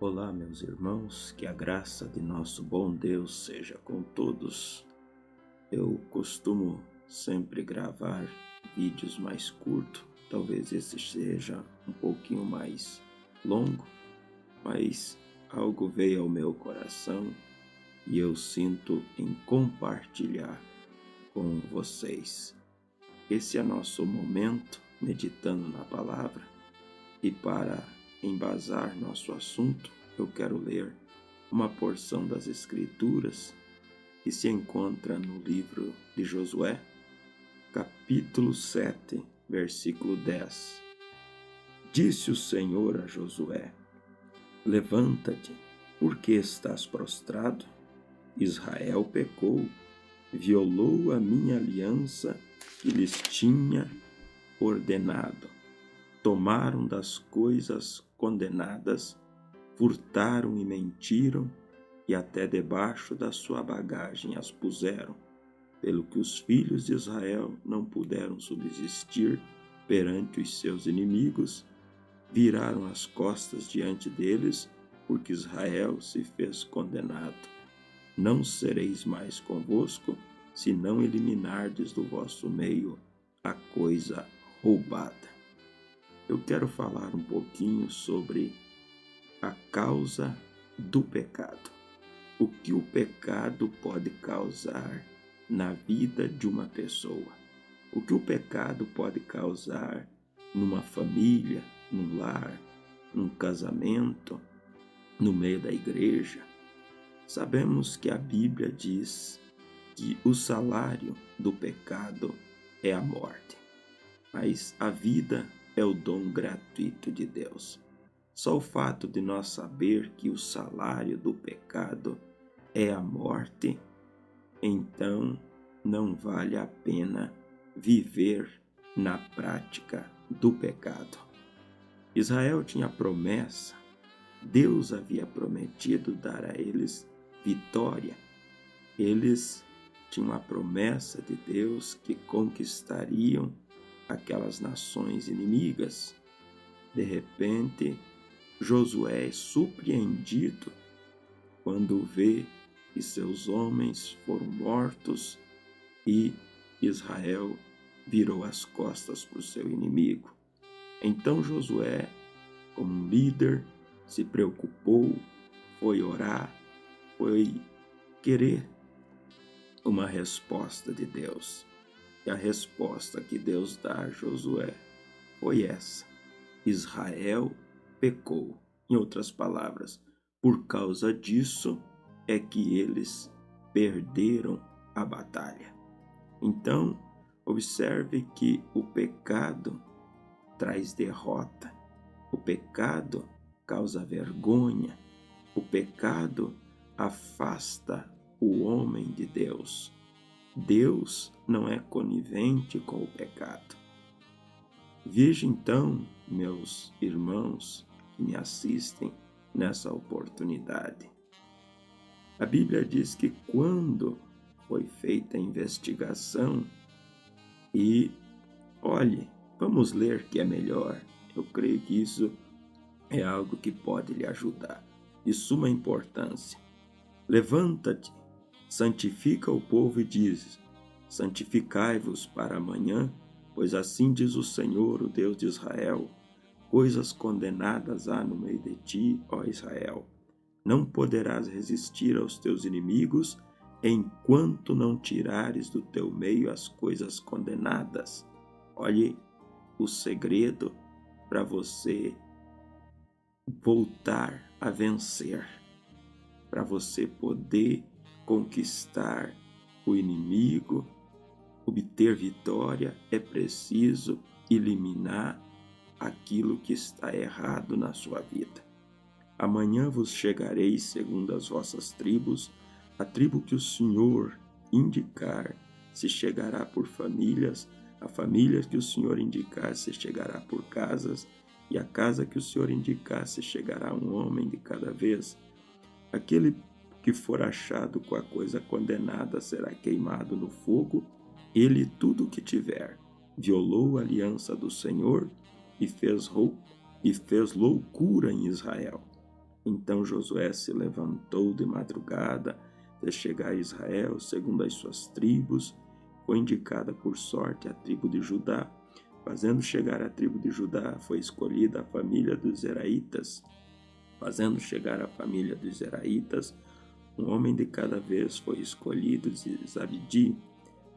Olá, meus irmãos, que a graça de nosso bom Deus seja com todos. Eu costumo sempre gravar vídeos mais curtos, talvez esse seja um pouquinho mais longo, mas algo veio ao meu coração e eu sinto em compartilhar com vocês. Esse é nosso momento meditando na palavra e para embasar nosso assunto, eu quero ler uma porção das Escrituras que se encontra no livro de Josué, capítulo 7, versículo 10. Disse o Senhor a Josué: Levanta-te, porque estás prostrado? Israel pecou, violou a minha aliança que lhes tinha ordenado. Tomaram das coisas condenadas, furtaram e mentiram, e até debaixo da sua bagagem as puseram, pelo que os filhos de Israel não puderam subsistir perante os seus inimigos, viraram as costas diante deles, porque Israel se fez condenado. Não sereis mais convosco, se não eliminardes do vosso meio a coisa roubada. Eu quero falar um pouquinho sobre a causa do pecado. O que o pecado pode causar na vida de uma pessoa. O que o pecado pode causar numa família, num lar, num casamento, no meio da igreja. Sabemos que a Bíblia diz que o salário do pecado é a morte, mas a vida é o dom gratuito de Deus. Só o fato de nós saber que o salário do pecado é a morte, então não vale a pena viver na prática do pecado. Israel tinha promessa, Deus havia prometido dar a eles vitória. Eles tinham a promessa de Deus que conquistariam aquelas nações inimigas. De repente, Josué é surpreendido quando vê que seus homens foram mortos e Israel virou as costas para o seu inimigo. Então Josué, como um líder, se preocupou, foi orar, foi querer uma resposta de Deus. E a resposta que Deus dá a Josué foi essa: Israel pecou. Em outras palavras, por causa disso é que eles perderam a batalha. Então, observe que o pecado traz derrota, o pecado causa vergonha, o pecado afasta o homem de Deus. Deus não é conivente com o pecado. Veja então, meus irmãos que me assistem nessa oportunidade. A Bíblia diz que quando foi feita a investigação, e olhe, vamos ler que é melhor. Eu creio que isso é algo que pode lhe ajudar, de suma importância. Levanta-te, santifica o povo e diz: santificai-vos para amanhã, pois assim diz o Senhor, o Deus de Israel: coisas condenadas há no meio de ti, ó Israel. Não poderás resistir aos teus inimigos, enquanto não tirares do teu meio as coisas condenadas. Olhe o segredo para você voltar a vencer, para você poder conquistar o inimigo, obter vitória, é preciso eliminar aquilo que está errado na sua vida. Amanhã vos chegareis segundo as vossas tribos, a tribo que o Senhor indicar se chegará por famílias, a família que o Senhor indicar se chegará por casas, e a casa que o Senhor indicar se chegará um homem de cada vez. Aquele que for achado com a coisa condenada será queimado no fogo. Ele tudo o que tiver violou a aliança do Senhor e fez loucura em Israel. Então Josué se levantou de madrugada, fez chegar a Israel segundo as suas tribos. Foi indicada por sorte a tribo de Judá. Fazendo chegar a tribo de Judá, foi escolhida a família dos Zeraitas. Fazendo chegar a família dos Zeraitas, um homem de cada vez foi escolhido de Zabdi.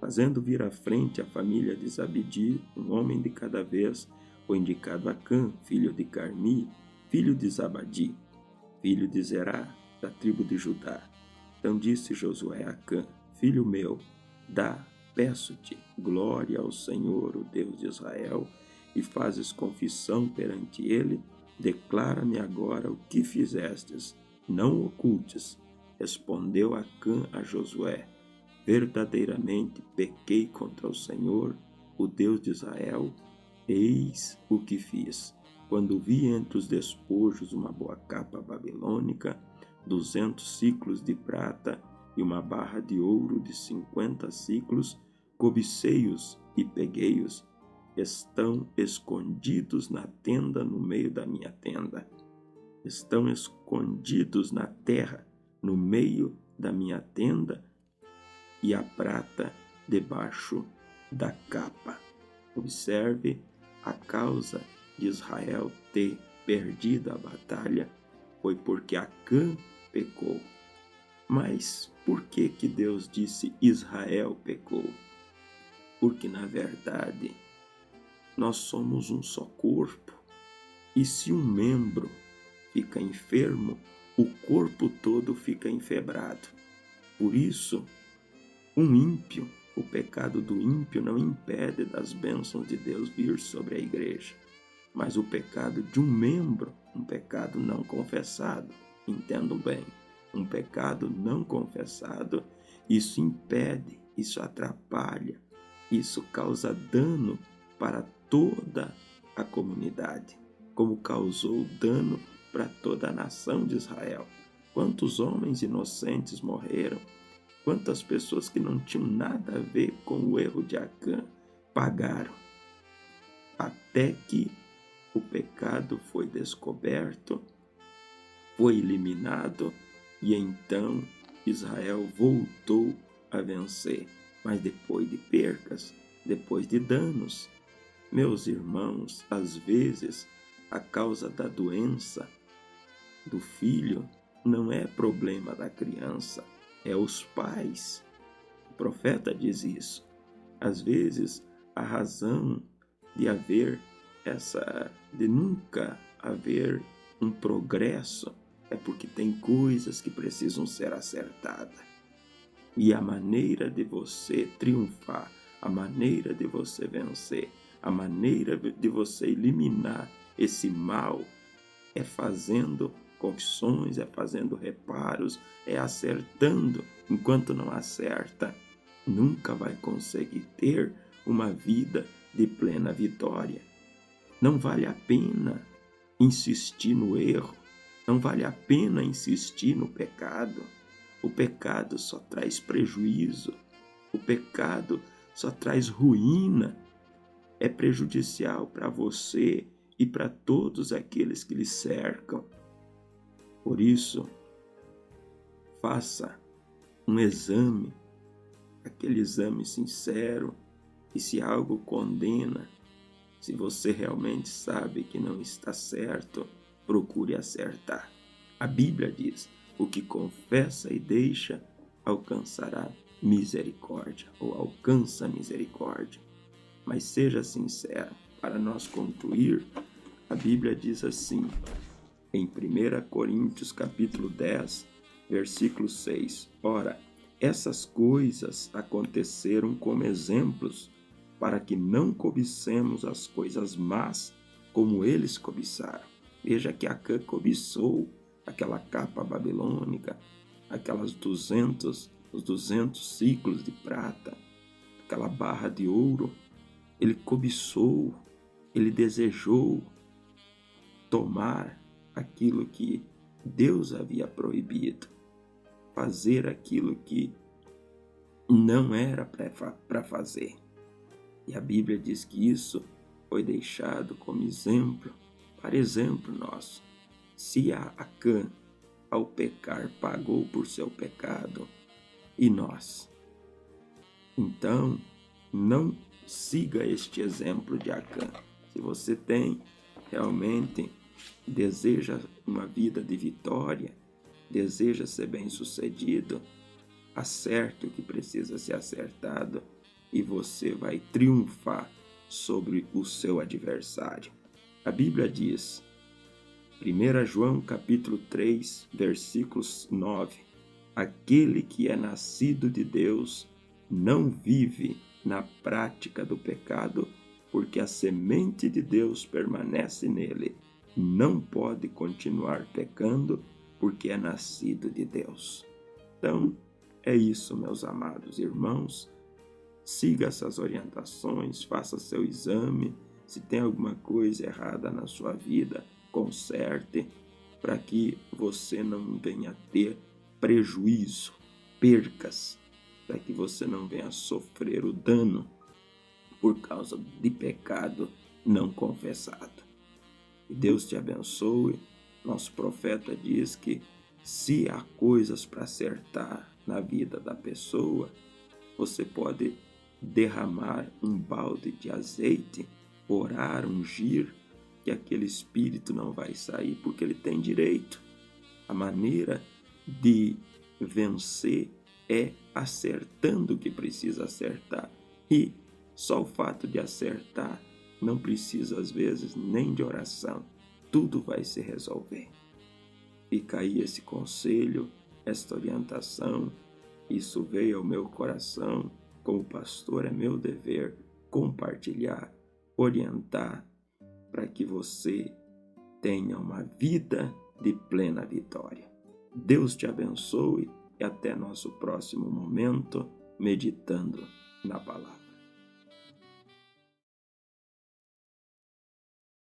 Fazendo vir à frente a família de Zabdi, um homem de cada vez foi indicado Acã, filho de Carmi, filho de Zabadi, filho de Zerá, da tribo de Judá. Então disse Josué a Acã: filho meu, peço-te glória ao Senhor, o Deus de Israel, e fazes confissão perante ele. Declara-me agora o que fizestes, não ocultes. Respondeu Acã a Josué: verdadeiramente pequei contra o Senhor, o Deus de Israel. Eis o que fiz. Quando vi entre os despojos uma boa capa babilônica, 200 siclos de prata e uma barra de ouro de 50 siclos, cobicei-os e peguei-os. Estão escondidos na tenda no meio da minha tenda. Estão escondidos na terra no meio da minha tenda, e a prata debaixo da capa. Observe a causa de Israel ter perdido a batalha foi porque Acã pecou. Mas por que Deus disse Israel pecou? Porque na verdade nós somos um só corpo, e se um membro fica enfermo, o corpo todo fica enfebrado. Por isso, o pecado do ímpio não impede das bênçãos de Deus vir sobre a igreja, mas o pecado de um membro, um pecado não confessado, entendam bem, um pecado não confessado, isso impede, isso atrapalha, isso causa dano para toda a comunidade, como causou dano para toda a nação de Israel. Quantos homens inocentes morreram? Quantas pessoas que não tinham nada a ver com o erro de Acã pagaram? Até que o pecado foi descoberto, foi eliminado, e então Israel voltou a vencer. Mas depois de percas, depois de danos. Meus irmãos, às vezes a causa da doença do filho não é problema da criança, é os pais. O profeta diz isso. Às vezes a razão de nunca haver um progresso é porque tem coisas que precisam ser acertadas. E a maneira de você triunfar, a maneira de você vencer, a maneira de você eliminar esse mal é fazendo confissões, é fazendo reparos, é acertando. Enquanto não acerta, nunca vai conseguir ter uma vida de plena vitória. Não vale a pena insistir no erro, não vale a pena insistir no pecado. O pecado só traz prejuízo, o pecado só traz ruína, é prejudicial para você e para todos aqueles que lhe cercam. Por isso, faça um exame, aquele exame sincero, e se algo condena, se você realmente sabe que não está certo, procure acertar. A Bíblia diz: o que confessa e deixa alcançará misericórdia, ou alcança misericórdia. Mas seja sincero. Para nós concluir, a Bíblia diz assim, em 1 Coríntios capítulo 10, versículo 6. Ora, essas coisas aconteceram como exemplos, para que não cobicemos as coisas más como eles cobiçaram. Veja que Acã cobiçou aquela capa babilônica, os 200 ciclos de prata, aquela barra de ouro. Ele cobiçou, ele desejou tomar aquilo que Deus havia proibido, fazer aquilo que não era para fazer. E a Bíblia diz que isso foi deixado como exemplo, para exemplo nosso. Se Acã, ao pecar, pagou por seu pecado, e nós? Então, não siga este exemplo de Acã. Se você realmente deseja uma vida de vitória, deseja ser bem-sucedido, acerte o que precisa ser acertado e você vai triunfar sobre o seu adversário. A Bíblia diz, 1 João capítulo 3, versículos 9, aquele que é nascido de Deus não vive na prática do pecado, porque a semente de Deus permanece nele. Não pode continuar pecando, porque é nascido de Deus. Então, é isso, meus amados irmãos. Siga essas orientações, faça seu exame. Se tem alguma coisa errada na sua vida, conserte, para que você não venha ter prejuízo, percas, para que você não venha sofrer o dano por causa de pecado não confessado. Que Deus te abençoe. Nosso profeta diz que se há coisas para acertar na vida da pessoa, você pode derramar um balde de azeite, orar, ungir, que aquele espírito não vai sair, porque ele tem direito. A maneira de vencer é acertando o que precisa acertar. E só o fato de acertar não precisa, às vezes, nem de oração. Tudo vai se resolver. Fica aí esse conselho, esta orientação. Isso veio ao meu coração. Como pastor, é meu dever compartilhar, orientar, para que você tenha uma vida de plena vitória. Deus te abençoe e até nosso próximo momento, meditando na palavra.